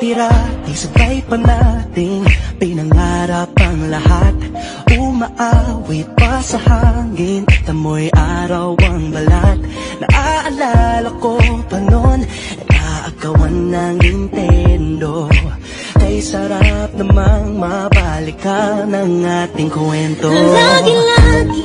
Dati-rati sabay pa nating pinangarap ang lahat. Umaawit pa sa hangin at amoy araw ang balat. Naaalala ko pa noon, nag-aagawan ng Nintendo. Kay sarap namang mabalikan ang ating kwento. Lagi-lagi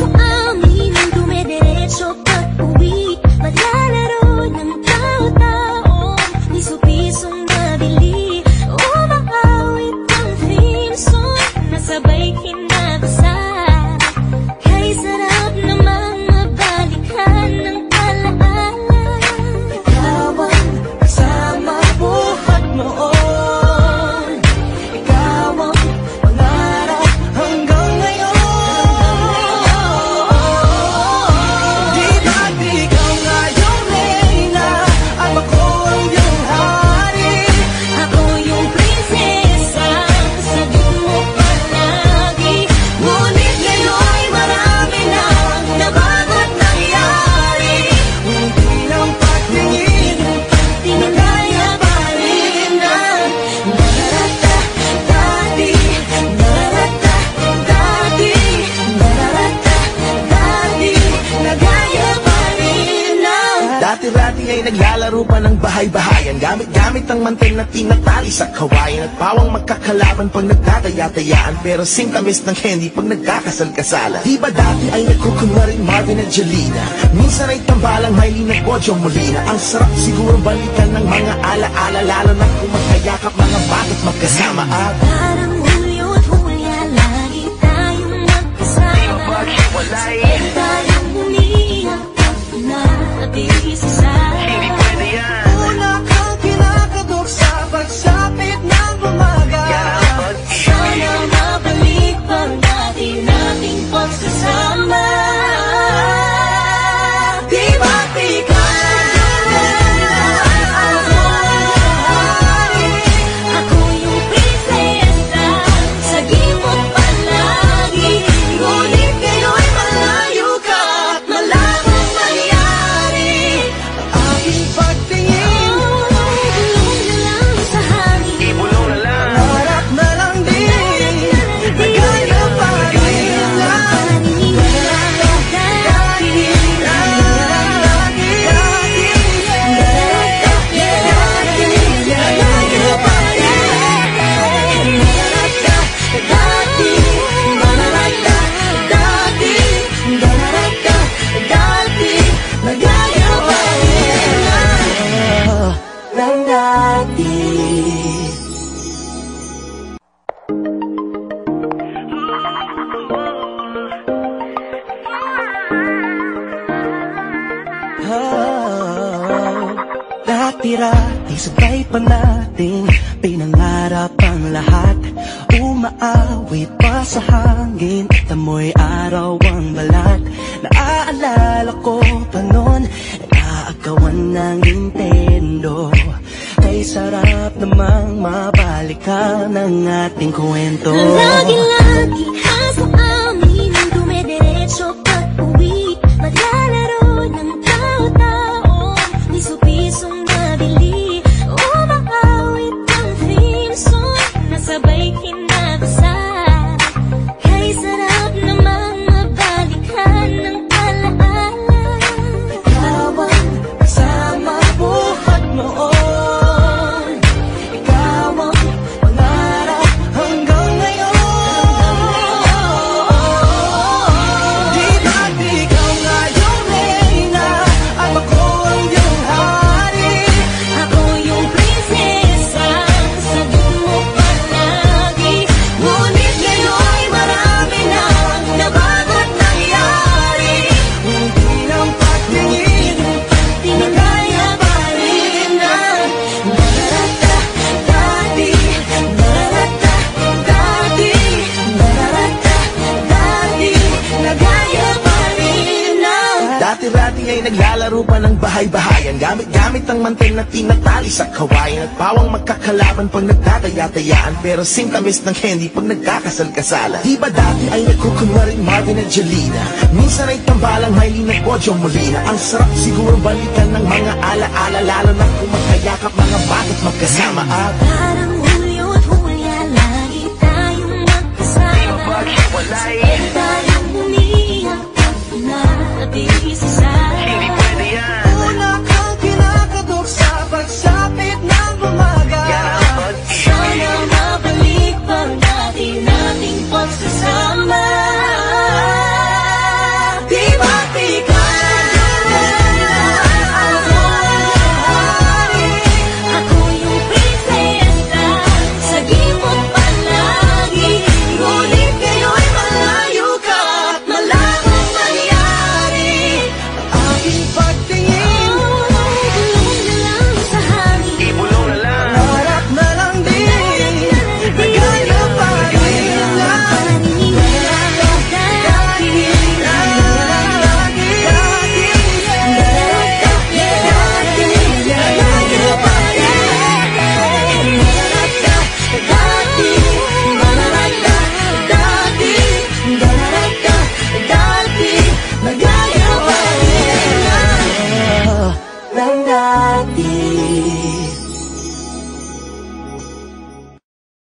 sa amin ang dumidiretso pag-uwi. Maglalaro ng tao-tao, piso-pisong nabili. Umakawit ang theme song, nasabay kinakasal. Kay sarap namang mabalikan ng alaala. Ikaw ang kasama buhat noon. Ikaw ang pangarap hanggang ngayon. Di ba't ikaw nga yung reyna at ako ang iyong hari? Ako yung prinsesa, sagot mo palagi. Ngunit ngayon'y marami na nabago't nangyari. Hindi ng pagtingin, nagaya pa rin ang narata dati, narata dati, narata dati, nagaya pa rin ang. Dati-rati ay naglalaro pa ng bahay-bahayan, gamit-gamit ang mantel na tinatali sa kawayan. At pawang magkakalaban pag nagtataya-tayaan, pero singkamis ng candy pag nagkakasal-kasalan. Di ba dati ay nagkukunwaring Marvin at Jelena? Minsan ay tambalang Mylene at Bojo Molina. Ang sarap siguro balikan ng mga ala-ala, lalo na kung magkayakap mga bata't magkasama. At Parang Hulyo at Hulya, lagi tayong magkasama. Sabay tayong umiiyak at nabisa. Una kang kinakatok sa pagsapit ng umaga. Sana mabalik pang dati nating pagsasama. Di ba't ikaw Ako yung prinsesa, sagipot palagi. ngunit ngayon'y malayo ka at malabong nangyari. Aking pagtingin, Ibulong na lang sa hangin. harap na lang din, nagaya pa rin ang Dati-rati sabay pa nating pinangarap ang lahat. Umaawit pa sa hangin at amoy araw ang balat. Naaalala ko pa noon, nag-aagawan ng Nintendo. Kay sarap namang mabalikan ang ating kwento. Lagi-lagi sa amin ang dumidiretso pag-uwi. Maglalaro ng tao-tao, piso-pisong nabili. Umakawit ang theme song, nasabay kinakasal. Kay sarap namang mabalikan ng alaala. Ikaw ang kasama buhat noon. Ikaw ang pangarap hanggang ngayon. Dati-rati ay naglalaro pa ng bahay-bahayan, gamit-gamit ang mantel na tinatali sa kawayan, at pawang magkakalaban pag nagtataya-tayaan, pero sintamis ng candy pag nagkakasal-kasalan. Di ba dati ay nagkukunwaring Marvin at Jelena, minsan ay tambalang Mylene at Bojo Molina. Ang sarap siguro balikan ng mga ala-ala, lalo na kung magkayakap mga bata't magkasama at Parang